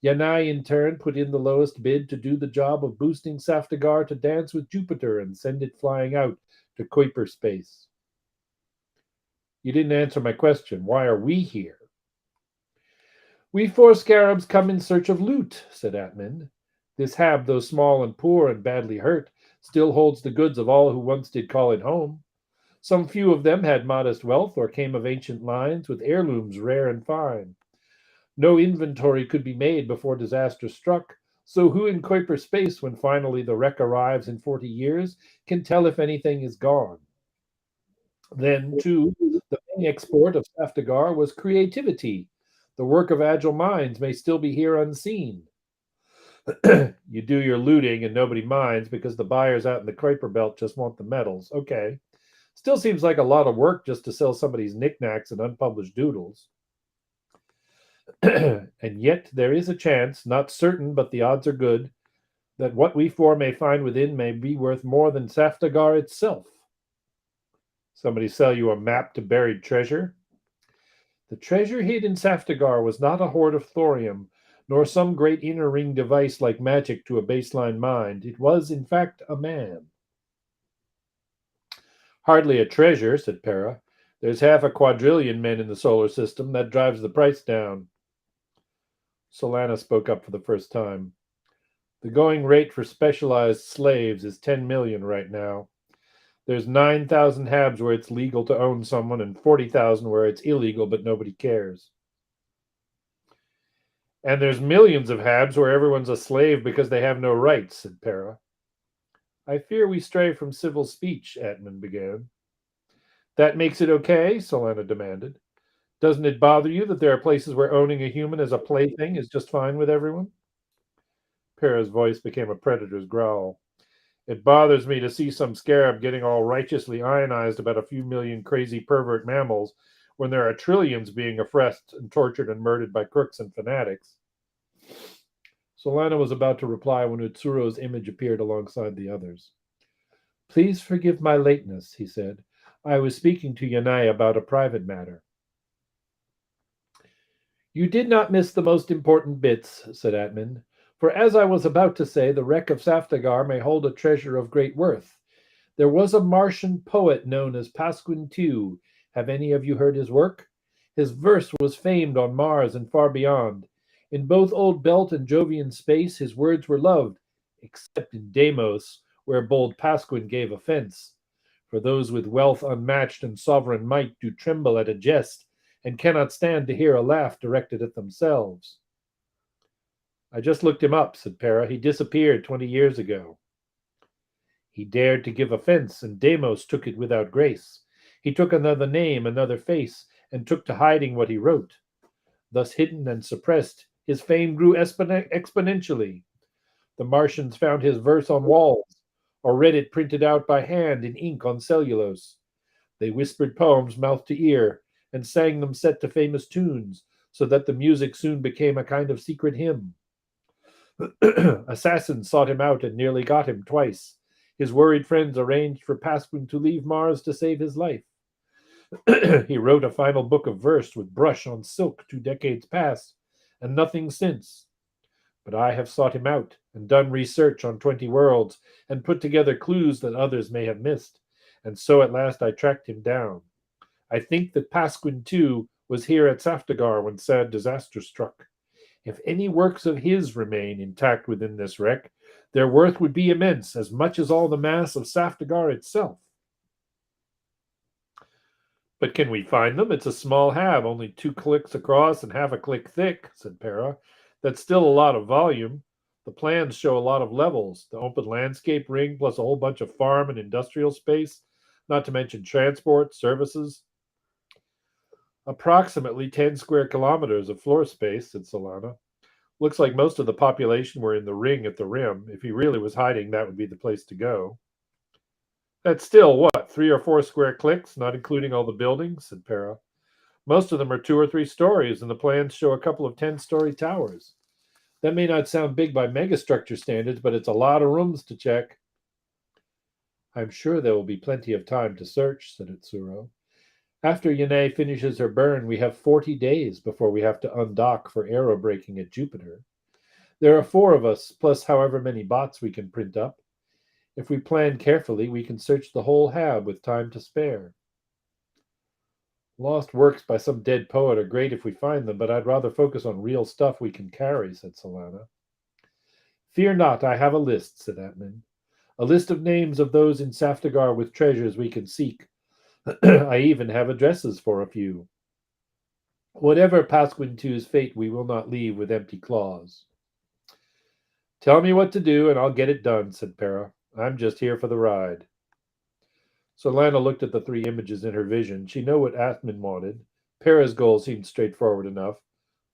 Yanai, in turn, put in the lowest bid to do the job of boosting Safdaghar to dance with Jupiter and send it flying out to Kuiper space. You didn't answer my question. Why are we here? We four scarabs come in search of loot, said Atman. This hab, though small and poor and badly hurt, still holds the goods of all who once did call it home. Some few of them had modest wealth or came of ancient lines with heirlooms rare and fine. No inventory could be made before disaster struck, so who in Kuiper space, when finally the wreck arrives in 40 years, can tell if anything is gone? Then, too, the main export of Safdaghar was creativity. The work of agile minds may still be here unseen. You do your looting and nobody minds because the buyers out in the Kuiper belt just want the metals. Okay. Still seems like a lot of work just to sell somebody's knickknacks and unpublished doodles. And yet there is a chance, not certain, but the odds are good, that what we four may find within may be worth more than Safdaghar itself. Somebody sell you a map to buried treasure? The treasure hid in Safdaghar was not a hoard of thorium, nor some great inner ring device like magic to a baseline mind. It was, in fact, a man. Hardly a treasure, said Para. There's 500 billion men in the solar system. That drives the price down. Solana spoke up for the first time. The going rate for specialized slaves is 10 million right now. There's 9,000 habs where it's legal to own someone and 40,000 where it's illegal but nobody cares. And there's millions of habs where everyone's a slave because they have no rights, said Para. I fear we stray from civil speech, Atman began. That makes it okay? Solana demanded. Doesn't it bother you that there are places where owning a human as a plaything is just fine with everyone? Para's voice became a predator's growl. It bothers me to see some scarab getting all righteously ionized about a few million crazy pervert mammals when there are trillions being oppressed and tortured and murdered by crooks and fanatics. Solana was about to reply when Utsuro's image appeared alongside the others. Please forgive my lateness, he said. I was speaking to Yanai about a private matter. You did not miss the most important bits, said Atman. For as I was about to say, the wreck of Safdaghar may hold a treasure of great worth. There was a Martian poet known as Pasquin II. Have any of you heard his work? His verse was famed on Mars and far beyond. In both Old Belt and Jovian space, his words were loved, except in Deimos, where bold Pasquin gave offense. For those with wealth unmatched and sovereign might do tremble at a jest, and cannot stand to hear a laugh directed at themselves. I just looked him up, said Para. He disappeared 20 years ago. He dared to give offense, and Deimos took it without grace. He took another name, another face, and took to hiding what he wrote. Thus hidden and suppressed, his fame grew exponentially. The Martians found his verse on walls, or read it printed out by hand in ink on cellulose. They whispered poems mouth to ear, and sang them set to famous tunes, so that the music soon became a kind of secret hymn. Assassins sought him out and nearly got him twice. His worried friends arranged for Pasquin to leave Mars to save his life. He wrote a final book of verse with brush on silk 2 decades past, and nothing since. But I have sought him out and done research on 20 worlds and put together clues that others may have missed, and so at last I tracked him down. I think that Pasquin too was here at Safdaghar when sad disaster struck. If any works of his remain intact within this wreck, their worth would be immense, as much as all the mass of Safdaghar itself. But can we find them? It's a small hab, only 2 clicks across and half a click thick, said Para. That's still a lot of volume. The plans show a lot of levels, the open landscape ring plus a whole bunch of farm and industrial space, not to mention transport, services. Approximately 10 square kilometers of floor space, said Solana. Looks like most of the population were in the ring at the rim. If he really was hiding, that would be the place to go. That's still, what, 3 or 4 square clicks, not including all the buildings, said Para. Most of them are 2 or 3 stories, and the plans show a couple of 10-story towers. That may not sound big by megastructure standards, but it's a lot of rooms to check. I'm sure there will be plenty of time to search, said Utsuro. After Yane finishes her burn, we have 40 days before we have to undock for aerobraking at Jupiter. There are 4 of us, plus however many bots we can print up. If we plan carefully, we can search the whole hab with time to spare. Lost works by some dead poet are great if we find them, but I'd rather focus on real stuff we can carry, said Solana. Fear not, I have a list, said Atman. A list of names of those in Safdaghar with treasures we can seek. I even have addresses for a few. Whatever Pasquintu's fate, we will not leave with empty claws. Tell me what to do, and I'll get it done, said Para. I'm just here for the ride. Solana looked at the 3 images in her vision. She knew what Atman wanted. Para's goal seemed straightforward enough.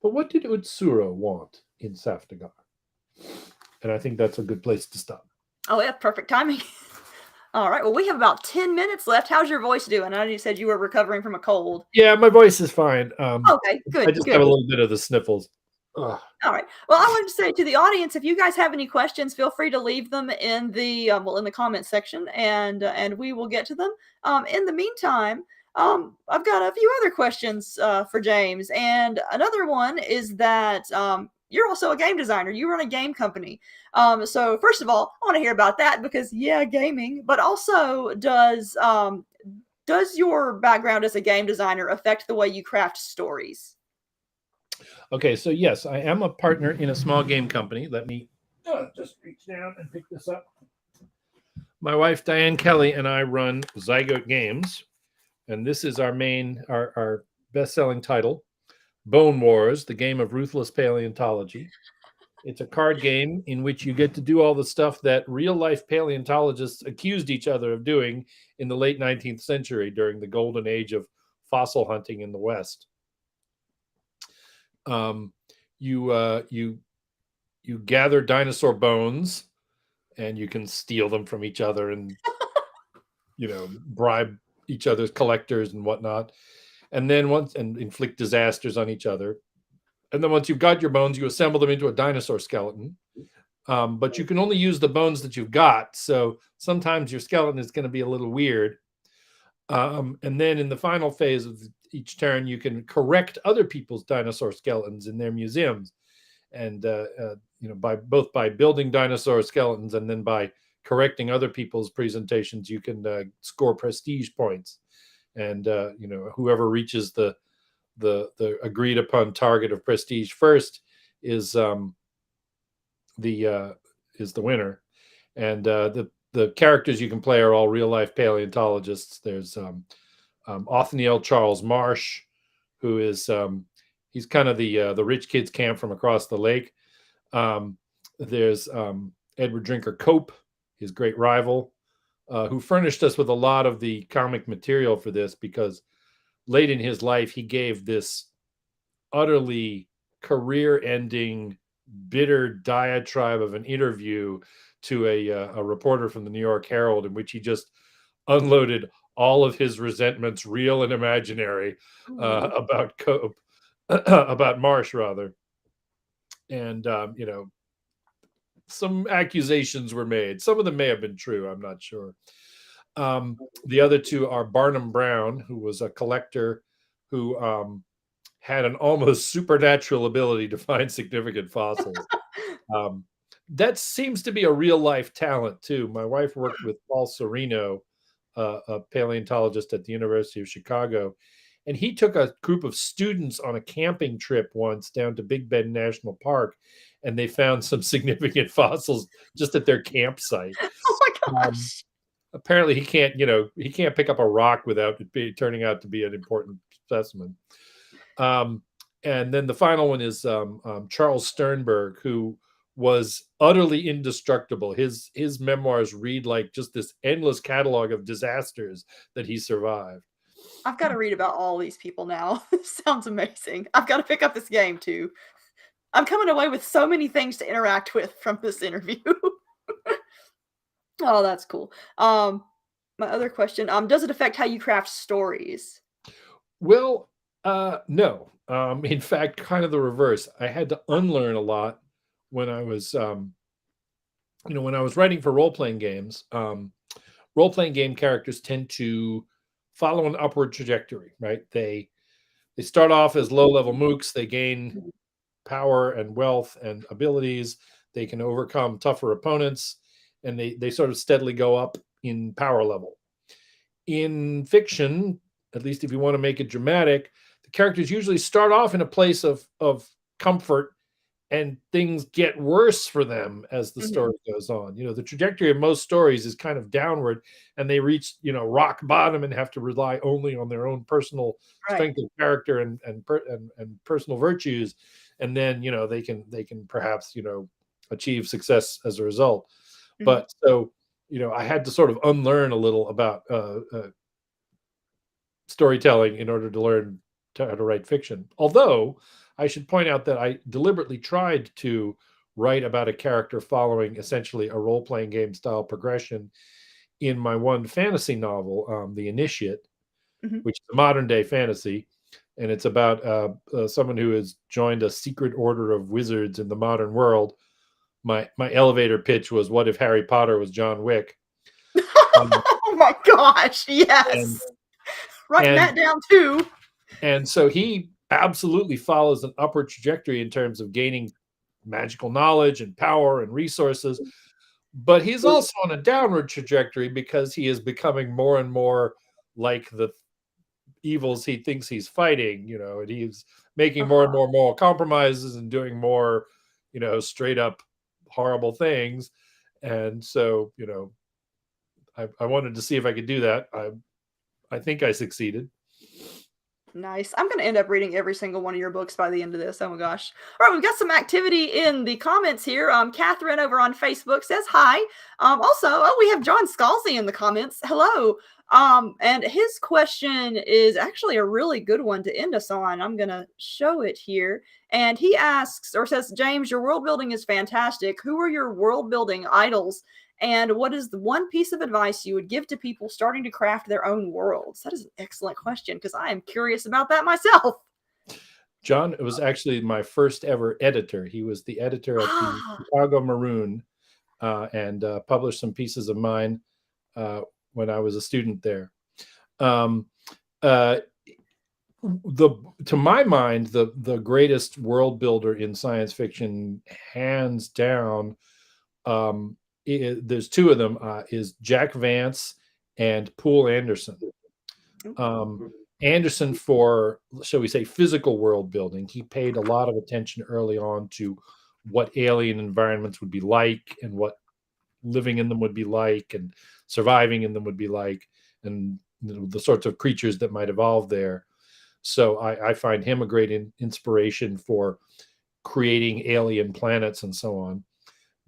But what did Utsuro want in Safdaghar? And I think that's a good place to stop. Oh, yeah, perfect timing. All right. Well, we have about 10 minutes left. How's your voice doing? I know you said you were recovering from a cold. Yeah, my voice is fine. Okay, good. I just have a little bit of the sniffles. Ugh. All right. Well, I wanted to say to the audience, if you guys have any questions, feel free to leave them in the in the comment section, and we will get to them. In the meantime, I've got a few other questions for James, and another one is that you're also a game designer. You run a game company. So first of all, I want to hear about that because yeah, gaming. But also, does your background as a game designer affect the way you craft stories? Okay, so yes, I am a partner in a small game company. Let me just reach down and pick this up. My wife, Diane Kelly, and I run Zygote Games, and this is our best-selling title, Bone Wars, the game of ruthless paleontology. It's a card game in which you get to do all the stuff that real-life paleontologists accused each other of doing in the late 19th century during the golden age of fossil hunting in the West. You gather dinosaur bones, and you can steal them from each other, and bribe each other's collectors and whatnot, and then inflict disasters on each other. And then once you've got your bones, you assemble them into a dinosaur skeleton. But you can only use the bones that you've got, so sometimes your skeleton is going to be a little weird. And then in the final phase of each turn, you can correct other people's dinosaur skeletons in their museums, and by building dinosaur skeletons and then by correcting other people's presentations, you can score prestige points. And whoever reaches the agreed upon target of prestige first is the winner. And the characters you can play are all real life paleontologists. There's Othniel Charles Marsh, who is he's kind of the rich kids camp from across the lake. There's Edward Drinker Cope, his great rival, who furnished us with a lot of the comic material for this, because late in his life he gave this utterly career-ending, bitter diatribe of an interview to a reporter from the New York Herald, in which he just unloaded all of his resentments, real and imaginary, about Cope, about Marsh rather. And some accusations were made. Some of them may have been true, I'm not sure. The other two are Barnum Brown, who was a collector who had an almost supernatural ability to find significant fossils. That seems to be a real life talent too. My wife worked with Paul Serino, a paleontologist at the University of Chicago, and he took a group of students on a camping trip once down to Big Bend National Park, and they found some significant fossils just at their campsite. Oh my gosh. Apparently he can't pick up a rock without it turning out to be an important specimen. And then the final one is Charles Sternberg, who was utterly indestructible. His memoirs read like just this endless catalog of disasters that he survived. I've got to read about all these people now. Sounds amazing. I've got to pick up this game too. I'm coming away with so many things to interact with from this interview. Oh, that's cool. My other question, does it affect how you craft stories? Well, No. In fact, kind of the reverse. I had to unlearn a lot when I was, when I was writing for role-playing games. Role-playing game characters tend to follow an upward trajectory, right? They start off as low-level mooks. They gain power and wealth and abilities. They can overcome tougher opponents, and they sort of steadily go up in power level. In fiction, at least if you want to make it dramatic, the characters usually start off in a place of comfort, and things get worse for them as the story goes on. The trajectory of most stories is kind of downward, and they reach, rock bottom and have to rely only on their own personal Right. strength of character and personal virtues, and then they can perhaps achieve success as a result. But so I had to sort of unlearn a little about storytelling in order to learn how to write fiction. Although I should point out that I deliberately tried to write about a character following essentially a role-playing game style progression in my one fantasy novel, The Initiate, which is a modern day fantasy. And it's about someone who has joined a secret order of wizards in the modern world. My elevator pitch was, what if Harry Potter was John Wick? Oh my gosh, yes. Writing that down too. And so he absolutely follows an upward trajectory in terms of gaining magical knowledge and power and resources. But he's also on a downward trajectory because he is becoming more and more like the evils he thinks he's fighting, and he's making more and more moral compromises and doing more, straight up horrible things. And so, I wanted to see if I could do that. I think I succeeded. Nice. I'm going to end up reading every single one of your books by the end of this. Oh my gosh. All right, we've got some activity in the comments here. Catherine over on Facebook says hi. Also, we have John Scalzi in the comments. Hello. And his question is actually a really good one to end us on. I'm going to show it here. And he asks, or says, James, your world building is fantastic. Who are your world building idols? And what is the one piece of advice you would give to people starting to craft their own worlds? That is an excellent question, because I am curious about that myself. John was actually my first ever editor. He was the editor at the Chicago Maroon, and published some pieces of mine when I was a student there. To my mind, the greatest world builder in science fiction, hands down, there's two of them, is Jack Vance and Poul Anderson. Anderson for, shall we say, physical world building. He paid a lot of attention early on to what alien environments would be like, and what living in them would be like, and surviving in them would be like, and the sorts of creatures that might evolve there. So I find him a great inspiration for creating alien planets and so on.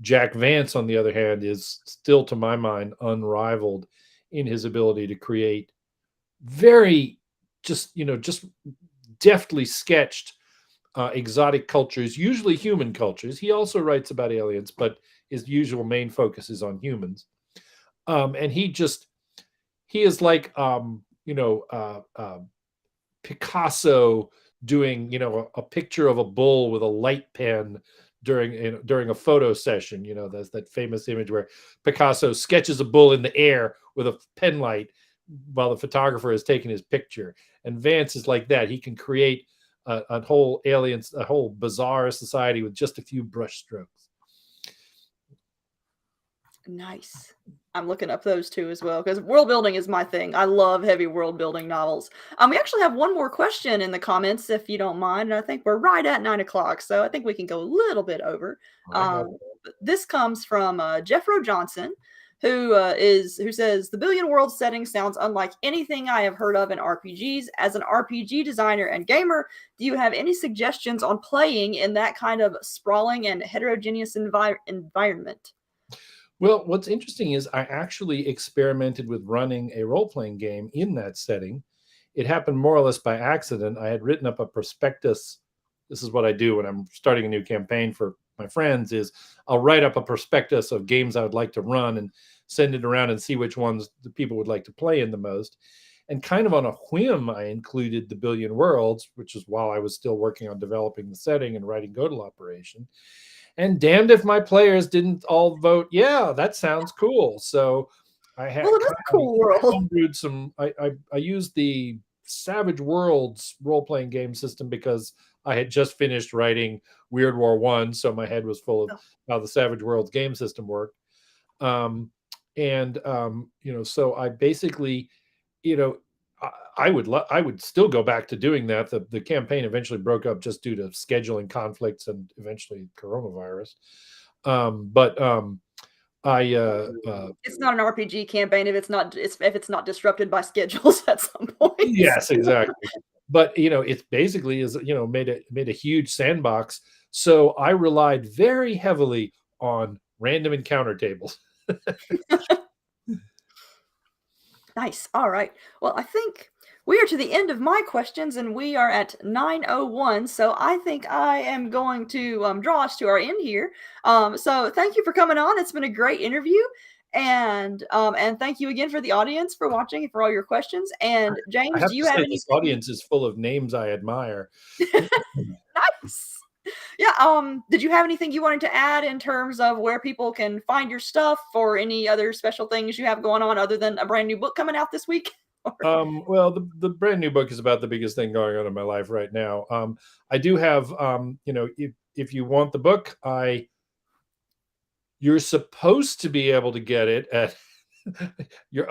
Jack Vance, on the other hand, is still, to my mind, unrivaled in his ability to create very just deftly sketched exotic cultures, usually human cultures. He also writes about aliens, but his usual main focus is on humans. And he is like, Picasso doing, a picture of a bull with a light pen during a photo session. There's that famous image where Picasso sketches a bull in the air with a pen light while the photographer is taking his picture. And Vance is like that. He can create a whole bizarre society with just a few brush strokes. Nice. I'm looking up those two as well, because world building is my thing. I love heavy world building novels. We actually have one more question in the comments, if you don't mind. And I think we're right at 9 o'clock, so I think we can go a little bit over. This comes from Jeffro Johnson, who says, the Billion World setting sounds unlike anything I have heard of in RPGs. As an RPG designer and gamer, do you have any suggestions on playing in that kind of sprawling and heterogeneous environment? Well, what's interesting is I actually experimented with running a role-playing game in that setting. It happened more or less by accident. I had written up a prospectus. This is what I do when I'm starting a new campaign for my friends, is I'll write up a prospectus of games I would like to run and send it around and see which ones the people would like to play in the most. And kind of on a whim, I included the Billion Worlds, which is while I was still working on developing the setting and writing Godel Operation. And damned if my players didn't all vote, yeah, that sounds cool. So I had Well, it is a cool world. homebrewed some. I used the Savage Worlds role-playing game system because I had just finished writing Weird War One, so my head was full of how the Savage Worlds game system worked. So I basically, I would still go back to doing that. The campaign eventually broke up just due to scheduling conflicts and eventually coronavirus. It's not an RPG campaign if it's not disrupted by schedules at some point. Yes, exactly. But it basically is made a huge sandbox. So I relied very heavily on random encounter tables. Nice. All right. Well, I think we are to the end of my questions, and we are at 9:01. So I think I am going to draw us to our end here. So thank you for coming on. It's been a great interview, and thank you again for the audience for watching and for all your questions. And James, do you have any? This audience is full of names I admire. Nice. Yeah. Did you have anything you wanted to add in terms of where people can find your stuff or any other special things you have going on other than a brand new book coming out this week? Well, the brand new book is about the biggest thing going on in my life right now. I do have, if you want the book, you're supposed to be able to get it at your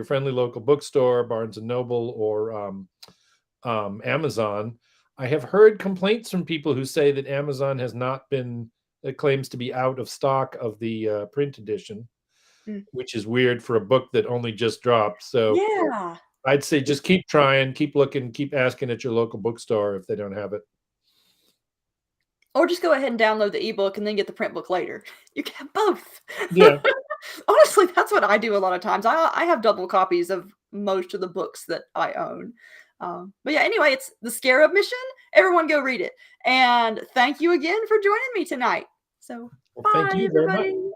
friendly local bookstore, Barnes and Noble, or Amazon. I have heard complaints from people who say that Amazon has not been, it claims to be out of stock of the print edition, which is weird for a book that only just dropped. So yeah, I'd say just keep trying, keep looking, keep asking at your local bookstore if they don't have it. Or just go ahead and download the ebook and then get the print book later. You can have both. Yeah. Honestly, that's what I do a lot of times. I have double copies of most of the books that I own. But yeah, anyway, it's the SCARAB Mission. Everyone go read it. And thank you again for joining me tonight. So Well, bye, thank you very everybody. much.